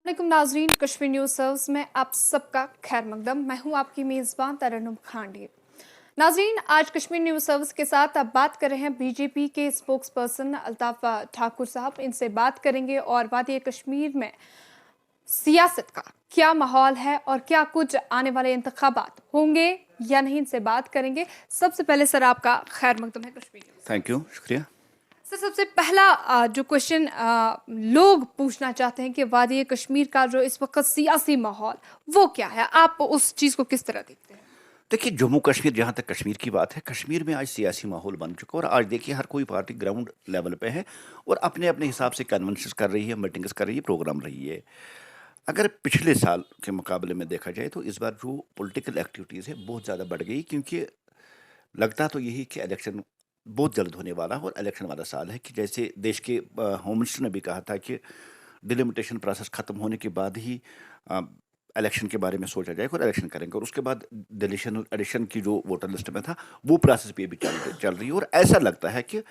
वालेकुम नाजरीन, Kashmir news service में आप सबका खैर मकदम। मैं हूं आपकी मेज़बान तरन्नुम खांडी। नाजरीन, आज कश्मीर न्यूज़ सर्विस के साथ अब बात कर रहे हैं बीजेपी के स्पोक्स पर्सन अल्ताफ ठाकुर साहब। इनसे बात करेंगे और वादी कश्मीर में सियासत का क्या माहौल है और क्या कुछ आने वाले इंतखाबात होंगे या नहीं, इनसे बात करेंगे। सबसे पहले सर, आपका खैर मकदम है कश्मीर न्यूज़। थैंक यू, शुक्रिया। सर, सबसे पहला जो क्वेश्चन लोग पूछना चाहते हैं कि वादी कश्मीर का जो इस वक्त सियासी माहौल वो क्या है, आप उस चीज़ को किस तरह देखते हैं? देखिए, जम्मू कश्मीर, जहाँ तक कश्मीर की बात है, कश्मीर में आज सियासी माहौल बन चुका है और आज देखिए हर कोई पार्टी ग्राउंड लेवल पे है और अपने अपने हिसाब से कन्वेंशंस कर रही है, मीटिंग्स कर रही है, प्रोग्राम रही है। अगर पिछले साल के मुकाबले में देखा जाए तो इस बार जो पॉलिटिकल एक्टिविटीज़ है बहुत ज़्यादा बढ़ गई, क्योंकि लगता तो यही कि इलेक्शन बहुत जल्द होने वाला है और इलेक्शन वाला साल है। कि जैसे देश के होम मिनिस्टर ने भी कहा था कि डिलिमिटेशन प्रोसेस ख़त्म होने के बाद ही इलेक्शन के बारे में सोचा जाएगा और इलेक्शन करेंगे, और उसके बाद डिलीशन और एडिशन की जो वोटर लिस्ट में था वो प्रोसेस भी अभी चल रही है। और ऐसा लगता है कि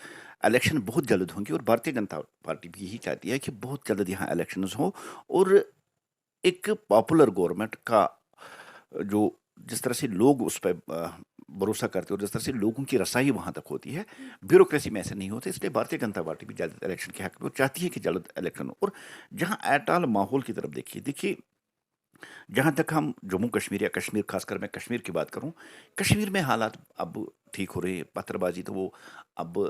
इलेक्शन बहुत जल्द होंगे और भारतीय जनता पार्टी भी यही चाहती है कि बहुत जल्द यहाँ इलेक्शंस हो और एक पॉपुलर गवर्नमेंट का जो जिस तरह से लोग उस पर भरोसा करते हो, जिस तरह से लोगों की रसाई वहाँ तक होती है, ब्यूरोक्रेसी में ऐसे नहीं होते। इसलिए भारतीय जनता पार्टी भी जल्द इलेक्शन के हक में और चाहती है कि जल्द इलेक्शन हो। और जहाँ एट ऑल माहौल की तरफ देखिए, जहाँ तक हम जम्मू कश्मीर या कश्मीर, खासकर मैं कश्मीर की बात करूँ, कश्मीर में हालात अब ठीक हो रहे हैं। पत्थरबाजी तो वो अब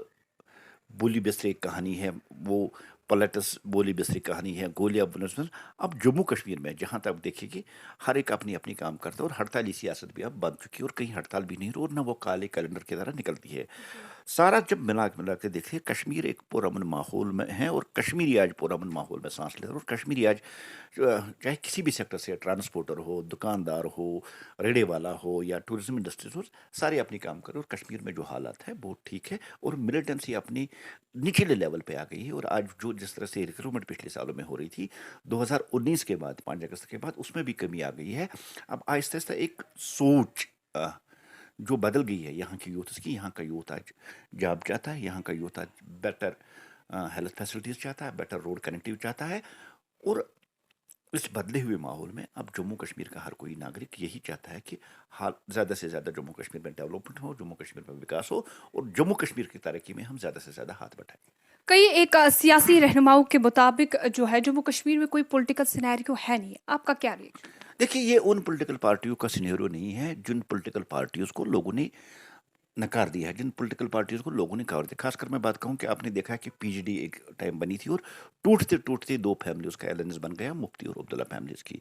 बोली बिस्तरी एक कहानी है, वो पॉलिटिक्स बोली बिस्तरी कहानी है, गोलियां बुनस्बन। अब जम्मू कश्मीर में जहाँ तक देखिए कि हर एक अपनी अपनी काम करता है और हड़ताली सियासत भी अब बंद चुकी है और कहीं हड़ताल भी नहीं हो और ना वो काले कैलेंडर की तरह निकलती है। सारा जब मिला के देखिए, कश्मीर एक पुरअमन माहौल में है और कश्मीरी आज पुरअमन माहौल में सांस ले रहा है। और कश्मीरी आज चाहे किसी भी सेक्टर से, ट्रांसपोर्टर हो, दुकानदार हो, रेड़े वाला हो या टूरिज्म इंडस्ट्री हो, सारे अपनी काम कर रहे हैं। और कश्मीर में जो हालात है बहुत ठीक है और मिलिटेंसी अपनी निचले लेवल पे आ गई है। और आज जो जिस तरह से रिक्रूटमेंट पिछले सालों में हो रही थी 2019 के बाद, 5 अगस्त के बाद, उसमें भी कमी आ गई है। अब आहिस्ता आहिस्ता एक सोच जो बदल गई है यहाँ की यूथ की। यहाँ का यूथ आज जॉब चाहता है, यहाँ का यूथ आज बेटर हेल्थ फैसिलिटीज़ चाहता है, बेटर रोड कनेक्टिविटी चाहता है। और इस बदले हुए माहौल में अब जम्मू कश्मीर का हर कोई नागरिक यही चाहता है कि हाल ज़्यादा से ज़्यादा जम्मू कश्मीर में डेवलपमेंट हो, जम्मू कश्मीर में विकास हो और जम्मू कश्मीर की तरक्की में हम ज़्यादा से ज़्यादा हाथ बटाएं। कई एक सियासी रहनुमाओं के मुताबिक जो है जम्मू कश्मीर में कोई पॉलिटिकल सिनेरियो है नहीं, आपका क्या रिएक्शन? देखिए, ये उन पॉलिटिकल पार्टियों का सिनेरियो नहीं है जिन पॉलिटिकल पार्टियों को लोगों ने नकार दिया है, जिन पॉलिटिकल पार्टीज को लोगों ने कवर दिया। खासकर मैं बात कहूँ कि आपने देखा है कि पीजीडी एक टाइम बनी थी और टूटते टूटते दो फैमिलीज का एलायंस बन गया, मुफ्ती और अब्दुल्ला फैमिलीज की।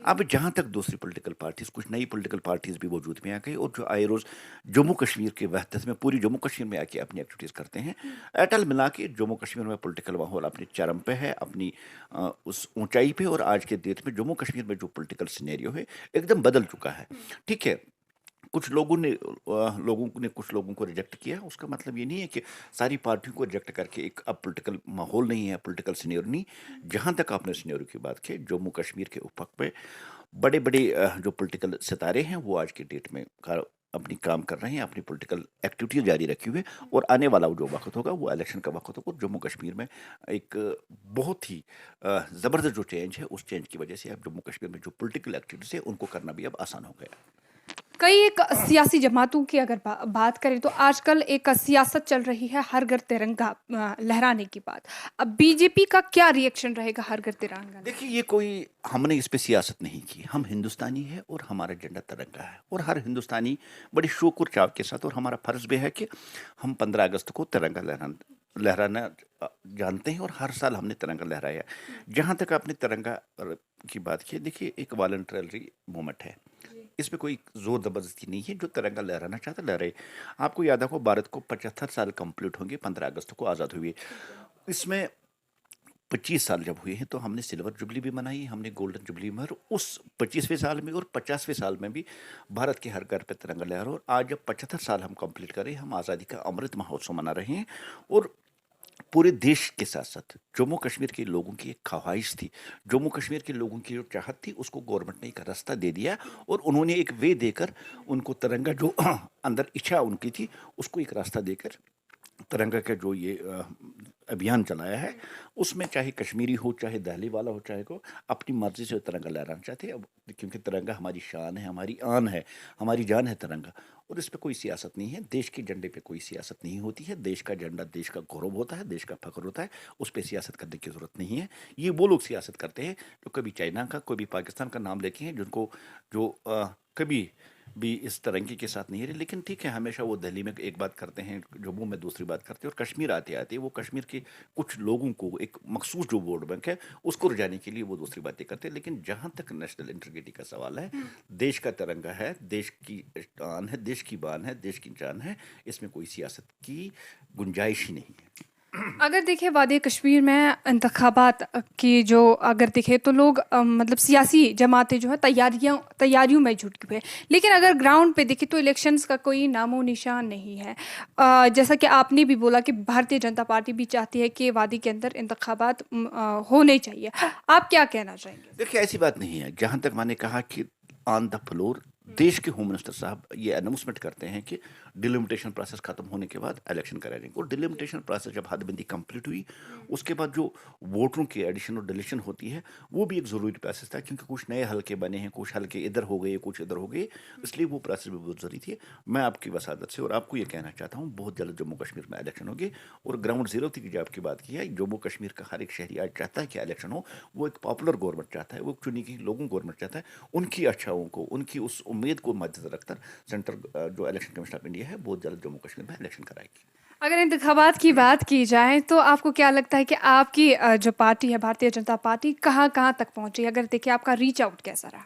अब जहाँ तक दूसरी पॉलिटिकल पार्टीज, कुछ नई पॉलिटिकल पार्टीज भी वजूद में आ गई और जो आए रोज जम्मू कश्मीर के वहदत में, पूरी जम्मू कश्मीर में आके अपनी एक्टिविटीज़ करते हैं। एटल मिला के जम्मू कश्मीर में पॉलिटिकल माहौल अपने चरम पे है, अपनी उस ऊंचाई पे। और आज के डेट में जम्मू कश्मीर में जो पॉलिटिकल सिनेरियो है एकदम बदल चुका है। ठीक है, कुछ लोगों को रिजेक्ट किया। उसका मतलब ये नहीं है कि सारी पार्टियों को रिजेक्ट करके एक अब पॉलिटिकल माहौल नहीं है, पॉलिटिकल सिनेरियो नहीं। जहाँ तक आपने सिनेरियो की बात की, जम्मू कश्मीर के उफक पे बड़े बड़े जो पॉलिटिकल सितारे हैं वो आज के डेट में अपनी काम कर रहे हैं, अपनी पॉलिटिकल एक्टिविटीज जारी रखी हुई है। और आने वाला जो वक्त होगा वो इलेक्शन का वक्त होगा। और जम्मू कश्मीर में एक बहुत ही ज़बरदस्त जो चेंज है, उस चेंज की वजह से अब जम्मू कश्मीर में जो पॉलिटिकल एक्टिविटीज़ है उनको करना भी अब आसान हो गया। कई एक सियासी जमातों की अगर बात करें तो आजकल एक सियासत चल रही है हर घर तिरंगा लहराने की बात। अब बीजेपी का क्या रिएक्शन रहेगा हर घर तिरंगा? देखिए, ये कोई हमने इस पे सियासत नहीं की। हम हिंदुस्तानी है और हमारा झंडा तिरंगा है और हर हिंदुस्तानी बड़े शौक और चाव के साथ, और हमारा फर्ज भी है कि हम 15 अगस्त को तिरंगा लहराना जानते हैं और हर साल हमने तिरंगा लहराया। जहाँ तक आपने तिरंगा की बात की, देखिए एक वॉलंटरी मूवमेंट है, इसमें कोई जोर जबरदस्ती नहीं है। जो तिरंगा लहराना चाहता लहराए। आपको याद हो, भारत को 75 साल कंप्लीट होंगे 15 अगस्त को आज़ाद हुए। इसमें 25 साल जब हुए हैं तो हमने सिल्वर जुबली भी मनाई, हमने गोल्डन जुबली में। और उस 25वें साल में और 50वें साल में भी भारत के हर घर पे तिरंगा लहरा। और आज जब 75 साल हम कंप्लीट करें, हम आज़ादी का अमृत महोत्सव मना रहे हैं। और पूरे देश के साथ साथ जम्मू कश्मीर के लोगों की एक ख्वाहिश थी, जम्मू कश्मीर के लोगों की जो चाहत थी, उसको गवर्नमेंट ने एक रास्ता दे दिया और उन्होंने एक वे देकर उनको तिरंगा जो अंदर इच्छा उनकी थी उसको एक रास्ता देकर तिरंगा का जो ये अभियान चलाया है, उसमें चाहे कश्मीरी हो, चाहे दहली वाला हो, चाहे को अपनी मर्जी से तिरंगा लहराना चाहते हैं। अब क्योंकि तिरंगा हमारी शान है, हमारी आन है, हमारी जान है तिरंगा, और इस पे कोई सियासत नहीं है। देश के झंडे पे कोई सियासत नहीं होती है। देश का झंडा देश का गौरव होता है, देश का फख्र होता है, उस पर सियासत करने की ज़रूरत नहीं है। ये वो लोग सियासत करते हैं जो कभी चाइना का, कभी पाकिस्तान का नाम लेके हैं, जिनको जो कभी भी इस तरंगे के साथ नहीं रहे। लेकिन ठीक है, हमेशा वो दिल्ली में एक बात करते हैं, जम्मू में दूसरी बात करते हैं, और कश्मीर आते आते वो कश्मीर के कुछ लोगों को, एक मखसूस जो वोट बैंक है, उसको रुझाने के लिए वो दूसरी बातें करते हैं। लेकिन जहाँ तक नेशनल इंटीग्रिटी का सवाल है, देश का तिरंगा है, देश की शान है, देश की बान है, देश की जान है, इसमें कोई सियासत की गुंजाइश ही नहीं है। अगर देखें वादी कश्मीर में इंतखाबात की जो अगर देखें तो लोग मतलब सियासी जमातें जो है तैयारियों में जुट हुए हैं, लेकिन अगर ग्राउंड पे देखें तो इलेक्शंस का कोई नामो निशान नहीं है। जैसा कि आपने भी बोला कि भारतीय जनता पार्टी भी चाहती है कि वादी के अंदर इंतखाबात होने चाहिए। आप क्या कहना चाहेंगे? देखिए, ऐसी बात नहीं है। जहाँ तक मैंने कहा कि ऑन द फ्लोर देश के होम मिनिस्टर साहब ये अनाउंसमेंट करते हैं कि डिलिमिटेशन प्रोसेस खत्म होने के बाद इलेक्शन कराए जाएंगे, और डिलिमिटेशन प्रोसेस जब हदबंदी कंप्लीट हुई, उसके बाद जो वोटरों की एडिशन और डिलीशन होती है, वो भी एक ज़रूरी प्रोसेस था, क्योंकि कुछ नए हल्के बने हैं, कुछ हल्के इधर हो गए, कुछ इधर हो गए, इसलिए वो प्रोसेस भी बहुत ज़रूरी थी। मैं आपकी वसादत से और आपको ये कहना चाहता हूँ, बहुत जल्द जम्मू कश्मीर में इलेक्शन होगी। और ग्राउंड जीरो थी कि जो आपकी बात की है, जम्मू कश्मीर का हर एक शहरी आज चाहता है कि इलेक्शन हो। वो एक पॉपुलर गवर्नमेंट चाहता है, वो चुनी की लोगों गवर्नमेंट चाहता है। उनकी इच्छाओं को, उनकी उस उम्मीद को मद्देनजर रखकर सेंट्रल जो इलेक्शन कमीशन ऑफ इंडिया है, बहुत जल्द जम्मू कश्मीर में इलेक्शन कराएगी। अगर इंतखाबात की बात की जाए तो आपको क्या लगता है कि आपकी जो पार्टी है भारतीय जनता पार्टी कहाँ कहाँ तक पहुंची? अगर देखिए आपका रीच आउट कैसा रहा?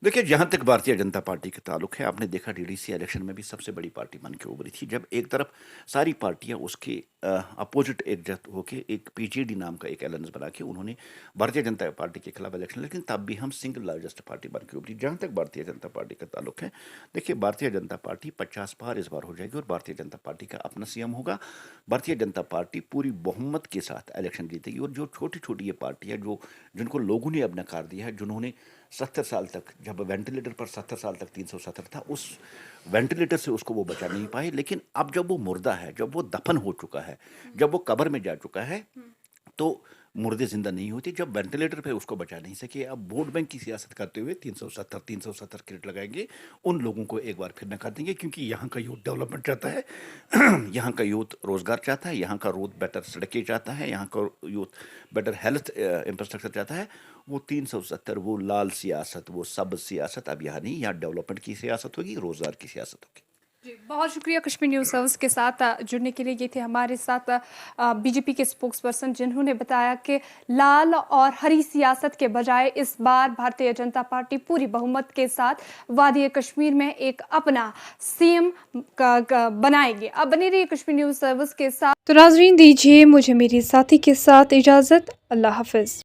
देखिए, जहाँ तक भारतीय जनता पार्टी का ताल्लुक है, आपने देखा डीडीसी इलेक्शन में भी सबसे बड़ी पार्टी बन के उभरी थी। जब एक तरफ सारी पार्टियां उसके अपोजिट एकजुट होकर एक पीजेडी नाम का एक अलायंस बना के उन्होंने भारतीय जनता पार्टी के खिलाफ इलेक्शन, लेकिन तब भी हम सिंगल लार्जेस्ट पार्टी बन के उभरी। जहाँ तक भारतीय जनता पार्टी का ताल्लुक है, देखिए, भारतीय जनता पार्टी 50 पार इस बार हो जाएगी, और भारतीय जनता पार्टी का अपना सीएम होगा। भारतीय जनता पार्टी पूरी बहुमत के साथ इलेक्शन जीतेगी। और जो छोटी छोटी ये पार्टियां जो जिनको लोगों ने अब नकार दिया है, जिन्होंने 70 साल तक, जब वेंटिलेटर पर 70 साल तक 370 था, उस वेंटिलेटर से उसको वो बचा नहीं पाए। लेकिन अब जब वो मुर्दा है, जब वो दफन हो चुका है, जब वो कब्र में जा चुका है, तो मुर्दे जिंदा नहीं होते। जब वेंटिलेटर पे उसको बचा नहीं सके, अब वोट बैंक की सियासत करते हुए 370 क्रेडिट लगाएंगे, उन लोगों को एक बार फिर नकार देंगे। क्योंकि यहाँ का यूथ डेवलपमेंट चाहता है, यहाँ का यूथ रोजगार चाहता है, यहाँ का यूथ बेटर सड़कें चाहता है, यहाँ का यूथ बेटर हेल्थ इंफ्रास्ट्रक्चर चाहता है। वो 370, वो लाल सियासत, वो सब सियासत अब यहाँ नहीं, यहाँ डेवलपमेंट की सियासत होगी, रोजगार की सियासत होगी। जी, बहुत शुक्रिया कश्मीर न्यूज़ सर्विस के साथ जुड़ने के लिए। ये थे हमारे साथ बीजेपी के स्पोक्स पर्सन, जिन्होंने बताया कि लाल और हरी सियासत के बजाय इस बार भारतीय जनता पार्टी पूरी बहुमत के साथ वादी कश्मीर में एक अपना सीएम बनाएगी। अब बने रहिए कश्मीर न्यूज़ सर्विस के साथ। तो नाज़रीन, दीजिए मुझे मेरे साथी के साथ इजाज़त। अल्लाह हाफिज़।